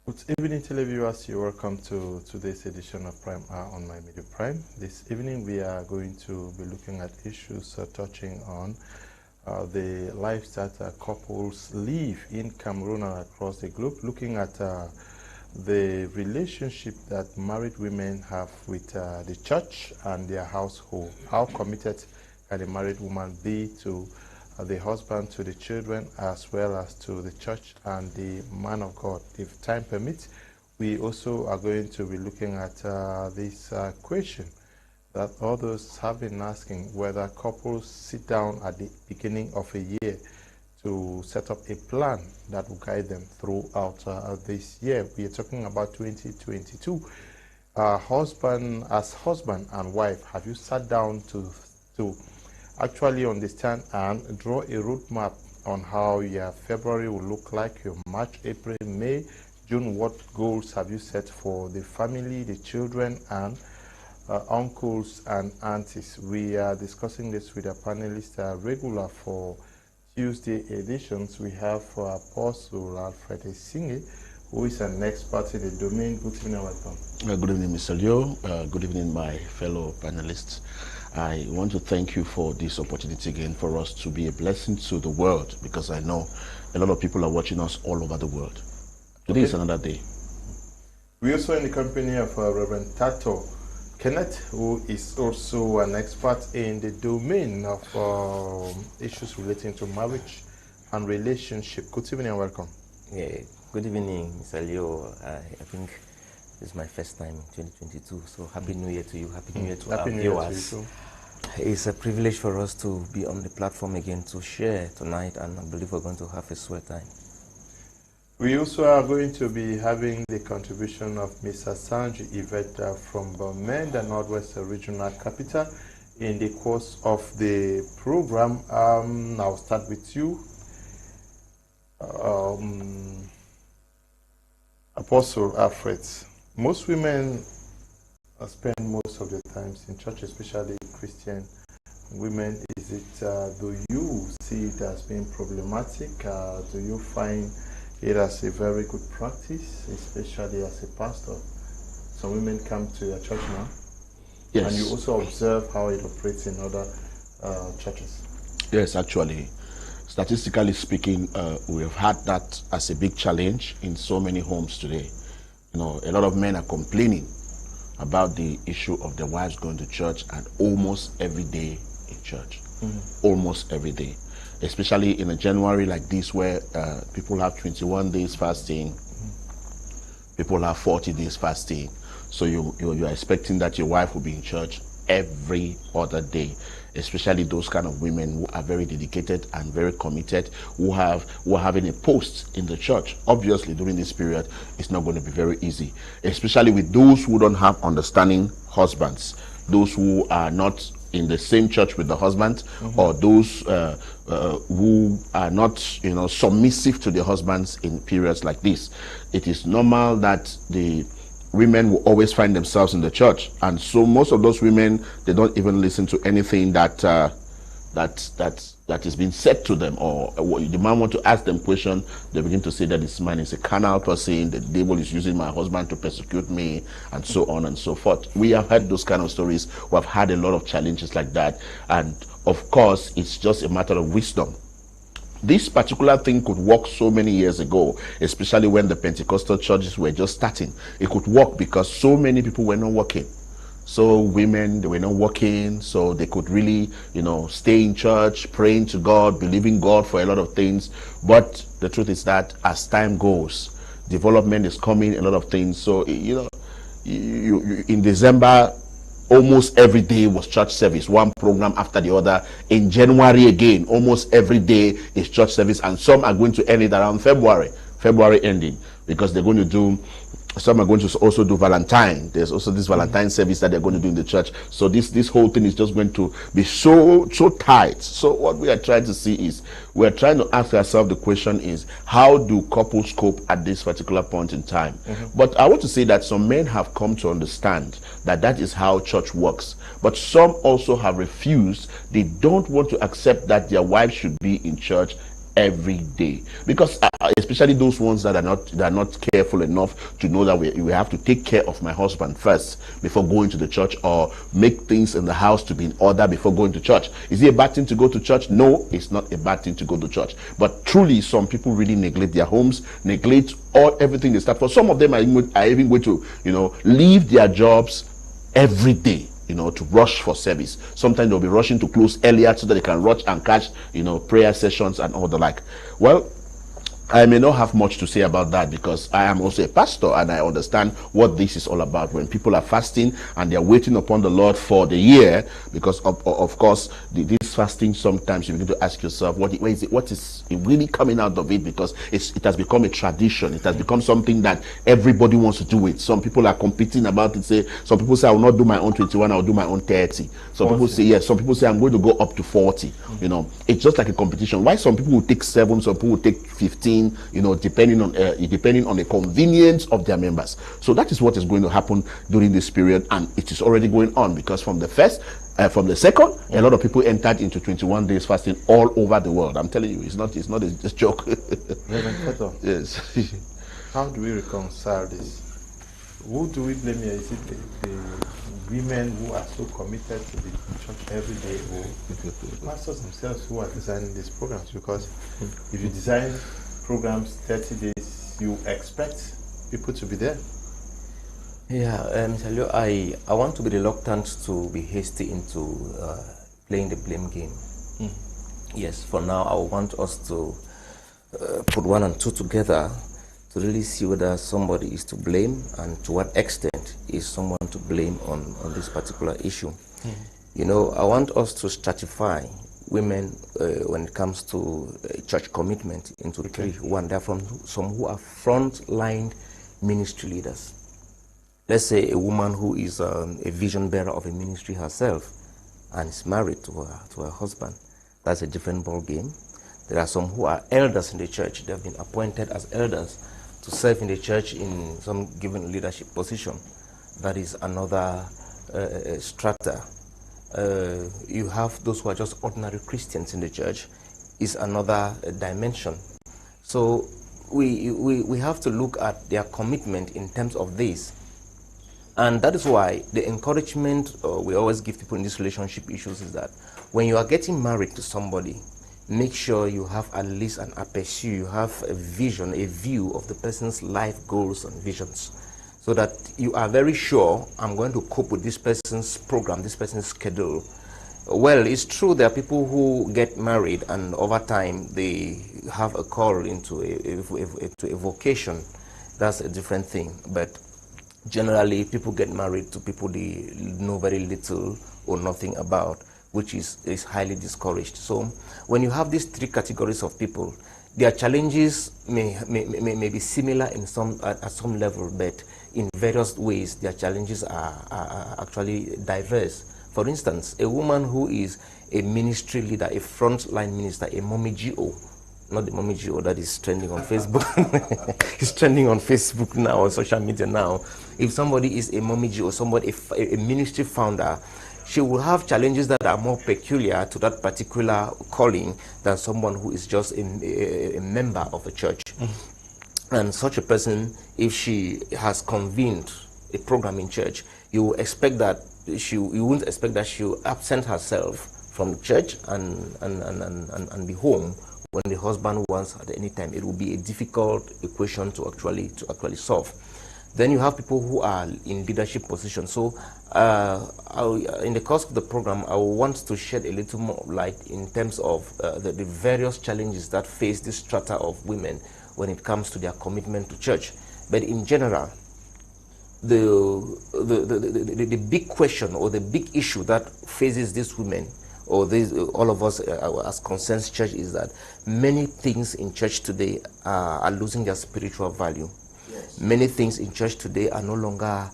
Good evening, televiewers. You're welcome to today's edition of Prime Hour on My Media Prime. This evening, we are going to be looking at issues touching on the lives that couples live in Cameroon and across the globe, looking at the relationship that married women have with the church and their household. How committed can a married woman be to the husband, to the children, as well as to the church and the man of God? If time permits, we also are going to be looking at this question that others have been asking, whether couples sit down at the beginning of a year to set up a plan that will guide them throughout this year. We are talking about 2022. Husband and wife, have you sat down to actually understand and draw a roadmap on how your February will look like, your March, April, May, June? What goals have you set for the family, the children, and uncles and aunties? We are discussing this with a panelist regular for Tuesday editions. We have Apostle Alfred Esingei, who is an expert in the domain. Good evening and welcome. Good evening, Mr. Leo. Good evening, my fellow panelists. I want to thank you for this opportunity again for us to be a blessing to the world, because I know a lot of people are watching us all over the world. Today is another day. We also in the company of Reverend Tatoh Keneth, who is also an expert in the domain of issues relating to marriage and relationship. Good evening and welcome. Yeah, good evening, Mr. Leo. I think this is my first time in 2022, so Happy New Year to you. Happy New Year to our viewers. It's a privilege for us to be on the platform again to share tonight, and I believe we're going to have a sweet time. We also are going to be having the contribution of Ms. Asanji, Yvette from the Northwest Regional Capital in the course of the program. I'll start with you. Apostle Alfred, most women spend most of their time in church, especially Christian women. Is it, do you see it as being problematic? Do you find it as a very good practice, especially as a pastor? Some women come to your church now. Yes. And you also observe how it operates in other churches. Yes, actually. Statistically speaking, we have had that as a big challenge in so many homes today. You know, a lot of men are complaining about the issue of their wives going to church, and almost every day in church. Almost every day. Especially in a January like this, where people have 21 days fasting, people have 40 days fasting. So you're expecting that your wife will be in church every other day, especially those kind of women who are very dedicated and very committed, who are having a post in the church. Obviously, during this period, it's not going to be very easy, especially with those who don't have understanding husbands, those who are not in the same church with the husband, or those who are not, submissive to their husbands in periods like this. It is normal that the women will always find themselves in the church, and so most of those women, they don't even listen to anything that is being said to them, or the man want to ask them question, they begin to say that this man is a carnal person, the devil is using my husband to persecute me, and so on and so forth. We have heard those kind of stories. We have had a lot of challenges like that, and of course it's just a matter of wisdom. This particular thing could work so many years ago, especially when the Pentecostal churches were just starting. It could work because so many people were not working. So women, they were not working, so they could really, stay in church, praying to God, believing God for a lot of things. But the truth is that as time goes, development is coming, a lot of things. So, in December, almost every day was church service, one program after the other. In January again, almost every day is church service, and some are going to end it around February ending, because they're going to do, some are going to also do Valentine. There's also this Valentine service that they're going to do in the church. So this whole thing is just going to be so tight. So what we are trying to see is, we're trying to ask ourselves the question is, how do couples cope at this particular point in time? But I want to say that some men have come to understand that is how church works. But some also have refused. They don't want to accept that their wives should be in church every day. Because especially those ones that are not careful enough to know that we have to take care of my husband first before going to the church, or make things in the house to be in order before going to church. Is it a bad thing to go to church? No, it's not a bad thing to go to church. But truly, some people really neglect their homes, neglect everything they start for. Some of them are even going to, leave their jobs every day, to rush for service. Sometimes they'll be rushing to close earlier so that they can rush and catch, prayer sessions and all the like. Well, I may not have much to say about that, because I am also a pastor and I understand what this is all about. When people are fasting and they're waiting upon the Lord for the year, because of course this fasting, sometimes you begin to ask yourself, what is really coming out of it? Because it has become a tradition. It has become something that everybody wants to do it. Some people are competing about it. Some people say, I will not do my own 21, I will do my own 30. Some 40. People say, yes. Some people say, I'm going to go up to 40. It's just like a competition. Why some people will take 7, some people will take 15, depending on the convenience of their members. So that is what is going to happen during this period, and it is already going on, because from the second, a lot of people entered into 21 days fasting all over the world. I'm telling you, it's not a joke. Reverend Tatoh, yes. How do we reconcile this? Who do we blame here? Is it the women who are so committed to be in church every day, or the pastors themselves who are designing these programs? Because if you design programs 30 days, you expect people to be there. Yeah, I want to be reluctant to be hasty into playing the blame game. Yes, for now, I want us to put 1 and 2 together to really see whether somebody is to blame, and to what extent is someone to blame on this particular issue. I want us to stratify women when it comes to church commitment into 3. 1, there are some who are front-line ministry leaders. Let's say a woman who is a vision bearer of a ministry herself and is married to her husband. That's a different ball game. There are some who are elders in the church. They have been appointed as elders to serve in the church in some given leadership position. That is another strata. You have those who are just ordinary Christians in the church, is another dimension. So we have to look at their commitment in terms of this. And that is why the encouragement we always give people in these relationship issues is that when you are getting married to somebody, make sure you have at least an aperture, you have a vision, a view of the person's life goals and visions, so that you are very sure, I'm going to cope with this person's program, this person's schedule. Well, it's true there are people who get married and over time they have a call into a vocation. That's a different thing. But generally, people get married to people they know very little or nothing about, which is highly discouraged. So when you have these 3 categories of people, their challenges may be similar at some level, but in various ways their challenges are actually diverse. For instance, a woman who is a ministry leader, a frontline minister, a mommy GO, not the mommy GO that is trending on Facebook. It's trending on Facebook now, on social media now. If somebody is a mommy GO, a ministry founder, she will have challenges that are more peculiar to that particular calling than someone who is just a member of a church. And such a person, if she has convened a program in church, you wouldn't expect that she will absent herself from church and be home when the husband wants at any time. It will be a difficult equation to actually solve. Then you have people who are in leadership positions. So in the course of the program, I want to shed a little more light in terms of the various challenges that face this strata of women when it comes to their commitment to church. But in general, the big question or the big issue that faces these women, or all of us as concerned church, is that many things in church today are losing their spiritual value. Yes. Many things in church today are no longer,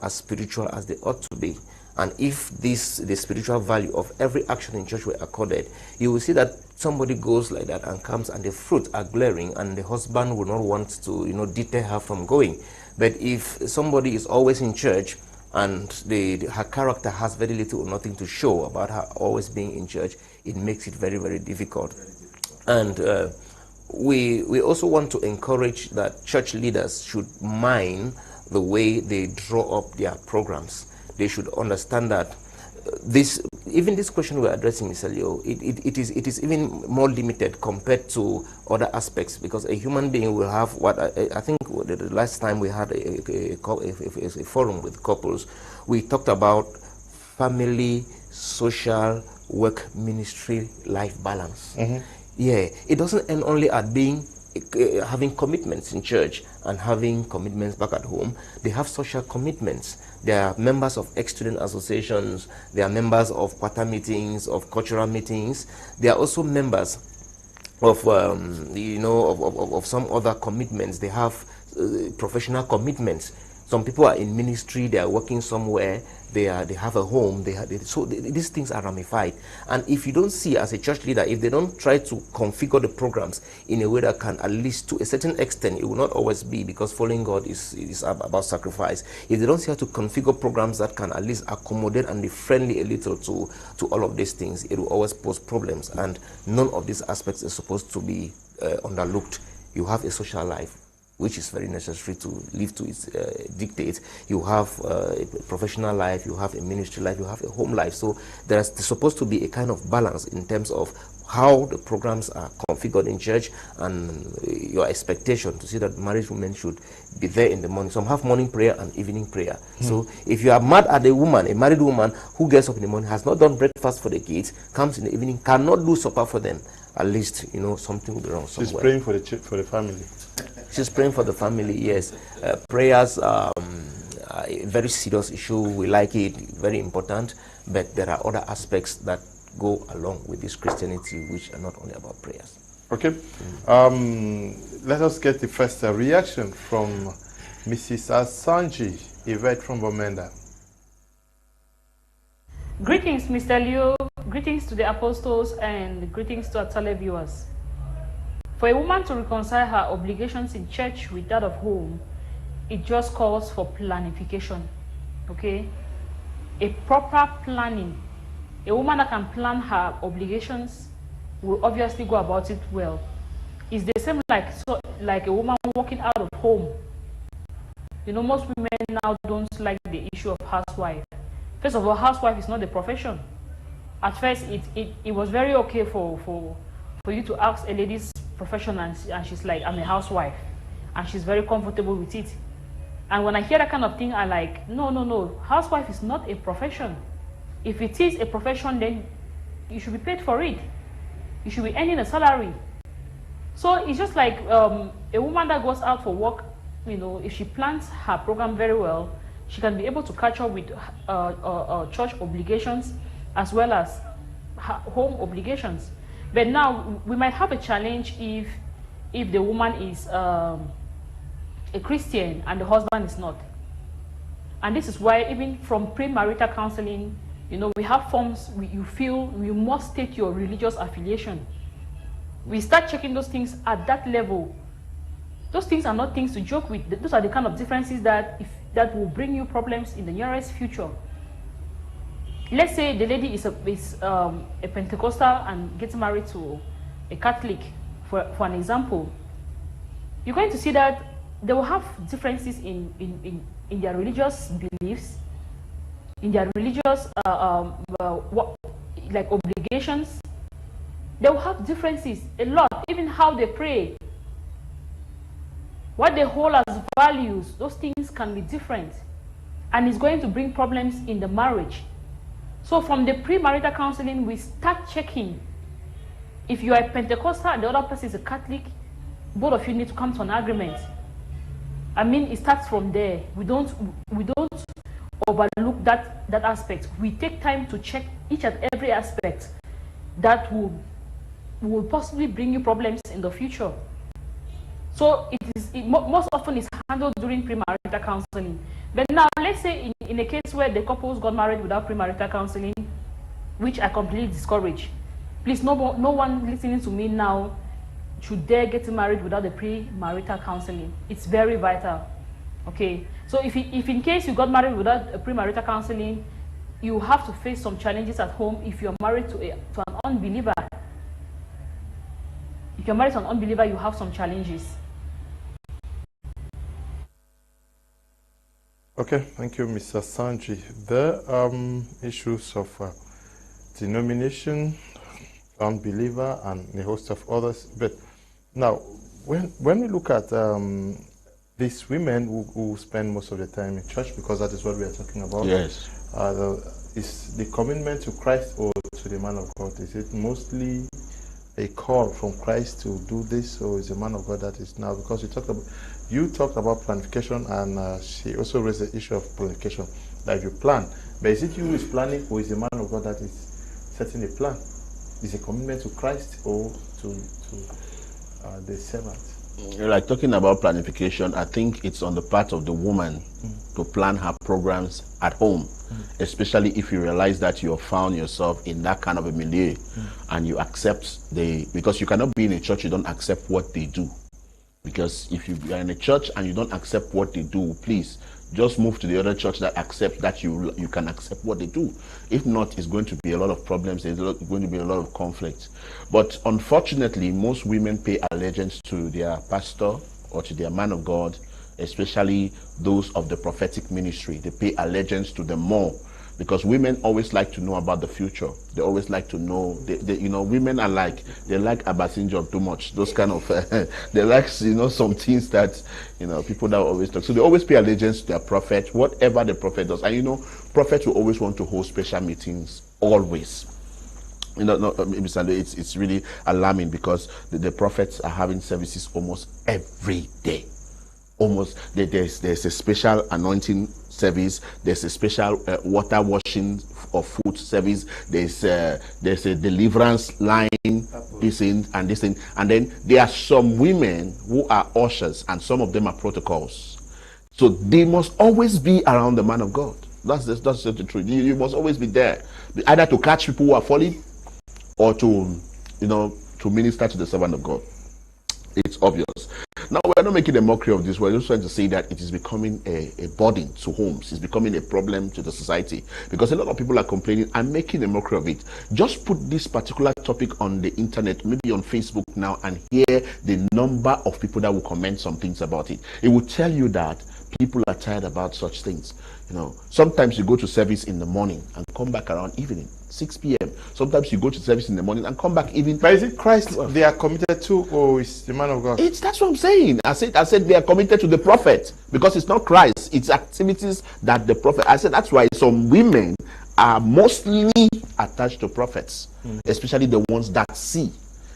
as spiritual as they ought to be. And if the spiritual value of every action in church were accorded, you will see that somebody goes like that and comes and the fruits are glaring and the husband will not want to, deter her from going. But if somebody is always in church and her character has very little or nothing to show about her always being in church, it makes it very, very difficult. And we also want to encourage that church leaders should mind the way they draw up their programs. They should understand that even this question we're addressing, Mr. Leo, it is even more limited compared to other aspects, because a human being will have what I think the last time we had a forum with couples, we talked about family, social, work, ministry, life balance. Yeah, it doesn't end only at being having commitments in church and having commitments back at home. They have social commitments. They are members of ex-student associations. They are members of quarter meetings, of cultural meetings. They are also members of, of some other commitments. They have professional commitments. Some people are in ministry, they are working somewhere, they have a home, so these things are ramified. And if you don't see as a church leader, if they don't try to configure the programs in a way that can, at least to a certain extent, it will not always be, because following God is about sacrifice. If they don't see how to configure programs that can at least accommodate and be friendly a little to all of these things, it will always pose problems. And none of these aspects is supposed to be underlooked. You have a social life, which is very necessary to live to its dictates. You have a professional life, you have a ministry life, you have a home life. So there's supposed to be a kind of balance in terms of how the programs are configured in church and your expectation to see that married women should be there in the morning. Some have morning prayer and evening prayer. So if you are mad at a woman, a married woman who gets up in the morning, has not done breakfast for the kids, comes in the evening, cannot do supper for them, at least, something will be wrong somewhere. She's praying for the family. She's praying for the family, yes. Prayers are a very serious issue. We like it, very important. But there are other aspects that go along with this Christianity, which are not only about prayers. Okay. Let us get the first reaction from Mrs. Asanji, Yvette from Bomenda. Greetings, Mr. Leo. Greetings to the apostles and greetings to our televiewers. For a woman to reconcile her obligations in church with that of home, it just calls for planification, okay? A proper planning. A woman that can plan her obligations will obviously go about it well. It's the same like a woman walking out of home. Most women now don't like the issue of housewife. First of all, housewife is not a profession. At first, it was very okay for you to ask a lady's profession and she's like, I'm a housewife, and she's very comfortable with it. And when I hear that kind of thing, I like, no, housewife is not a profession. If it is a profession, then you should be paid for it. You should be earning a salary. So it's just like a woman that goes out for work, if she plans her program very well, she can be able to catch up with church obligations as well as home obligations. But now we might have a challenge if the woman is a Christian and the husband is not. And this is why even from premarital counseling, we have forms you feel you must state your religious affiliation. We start checking those things at that level. Those things are not things to joke with. Those are the kind of differences that will bring you problems in the nearest future. Let's say the lady is a Pentecostal and gets married to a Catholic, for an example. You're going to see that they will have differences in their religious beliefs, in their religious obligations. They will have differences a lot, even how they pray, what they hold as values. Those things can be different, and it's going to bring problems in the marriage. So from the premarital counseling, we start checking. If you are a Pentecostal and the other person is a Catholic, both of you need to come to an agreement. I mean, it starts from there. We don't overlook that aspect. We take time to check each and every aspect that will possibly bring you problems in the future. So most often it's handled during premarital counseling. But now, let's say in a case where the couples got married without premarital counseling, which I completely discourage. Please, no one listening to me now should dare get married without the premarital counseling. It's very vital. Okay, so if in case you got married without a premarital counseling, you have to face some challenges at home if you're married to an unbeliever. If you're married to an unbeliever, you have some challenges. Okay, thank you, Mr. Asanji. The issues of denomination, unbeliever, and a host of others. But now, when we look at these women who spend most of the time in church, because that is what we are talking about. Yes. Is the commitment to Christ or to the man of God? Is it mostly a call from Christ to do this, or is the man of God that is now? Because you talked about planification, and she also raised the issue of planification, that you plan. But is it you who is planning, or is the man of God that is setting a plan? Is a commitment to Christ or to the servant? Like talking about planification, I think it's on the part of the woman to plan her programs at home, especially if you realize that you have found yourself in that kind of a milieu and you accept because you cannot be in a church you don't accept what they do. Because if you are in a church and you don't accept what they do, please just move to the other church that accepts that you can accept what they do. If not, it's going to be a lot of problems. There's going to be a lot of conflict. But unfortunately, most women pay allegiance to their pastor or to their man of God, especially those of the prophetic ministry. They pay allegiance to them more, because women always like to know about the future. They always like to know. Women are they like Abasinjo too much. Those kind of they like some things that people that always talk. So they always pay allegiance to their prophet, whatever the prophet does. And prophets will always want to hold special meetings. Always. It's really alarming, because the prophets are having services almost every day. There's a special anointing service, there's a special water washing of food service, there's a deliverance line, this thing and this thing, and then there are some women who are ushers, and some of them are protocols. So they must always be around the man of God. That's the truth. You must always be there, either to catch people who are falling, or to minister to the servant of God. It's obvious. Now, we're not making a mockery of this. We're just trying to say that it is becoming a burden to homes. It's becoming a problem to the society, because a lot of people are complaining and making a mockery of it. Just put this particular topic on the internet, maybe on Facebook now, and hear the number of people that will comment some things about it. It will tell you that people are tired about such things. Sometimes you go to service in the morning and come back around evening, 6 p.m. Sometimes you go to service in the morning and come back even. But is it Christ they are committed to, or is the man of God? That's what I'm saying. I said they are committed to the prophet, because it's not Christ. It's activities that the prophet. I said that's why some women are mostly attached to prophets, especially the ones that see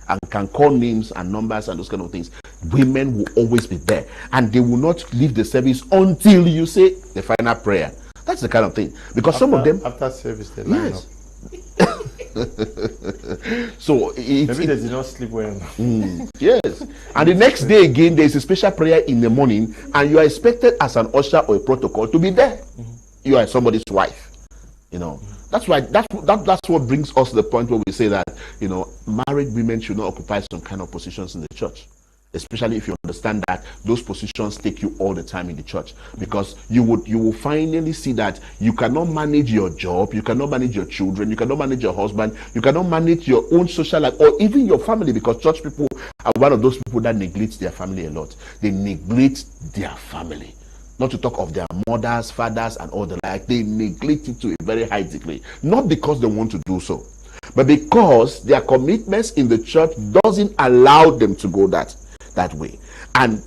and can call names and numbers and those kind of things. Women will always be there, and they will not leave the service until you say the final prayer. That's the kind of thing, because some of them after service they line up. So maybe they did not sleep well. Yes, and the next day again there is a special prayer in the morning, and you are expected as an usher or a protocol to be there. You are somebody's wife. That's why that's what brings us to the point where we say that married women should not occupy some kind of positions in the church, especially if you understand that those positions take you all the time in the church, because you will finally see that you cannot manage your job, you cannot manage your children, you cannot manage your husband, you cannot manage your own social life, or even your family, because church people are one of those people that neglect their family a lot. They neglect their family. Not to talk of their mothers, fathers, and all the like. They neglect it to a very high degree. Not because they want to do so, but because their commitments in the church doesn't allow them to go that way. And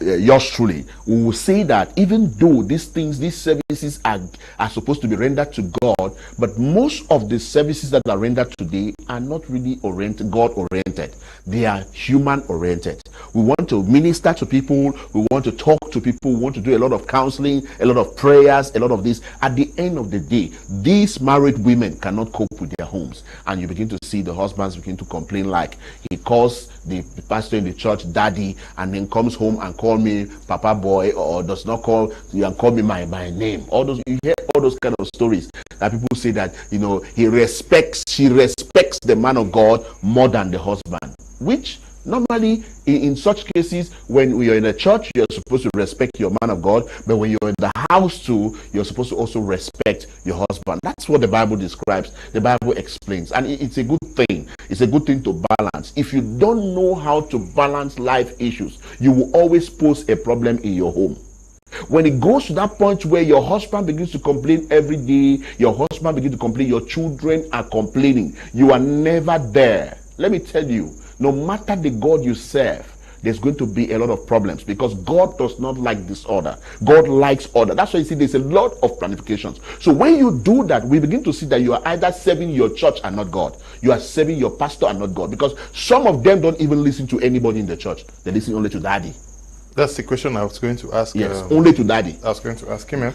yours truly, we will say that even though these services are supposed to be rendered to God, but most of the services that are rendered today are not really God-oriented. They are human-oriented. We want to minister to people, we want to talk to people, we want to do a lot of counseling, a lot of prayers, a lot of this. At the end of the day, these married women cannot cope with their homes, and you begin to see the husbands begin to complain, like he calls the pastor in the church daddy, and then comes home and call me papa boy, or does not call you and call me my name. You hear all those kind of stories that people say that she respects the man of God more than the husband, which Normally, in such cases, when you're in a church, you're supposed to respect your man of God, but when you're in the house too, you're supposed to also respect your husband. That's what the Bible describes, the Bible explains, and it's a good thing. It's a good thing to balance. If you don't know how to balance life issues, you will always pose a problem in your home. When it goes to that point where your husband begins to complain every day, your husband begins to complain, your children are complaining, you are never there. Let me tell you, no matter the God you serve, there's going to be a lot of problems, because God does not like disorder. God likes order. That's why you see there's a lot of planifications. So when you do that, we begin to see that you are either serving your church and not God. You are serving your pastor and not God, because some of them don't even listen to anybody in the church. They listen only to daddy. That's the question I was going to ask. Yes, only to daddy. I was going to ask him.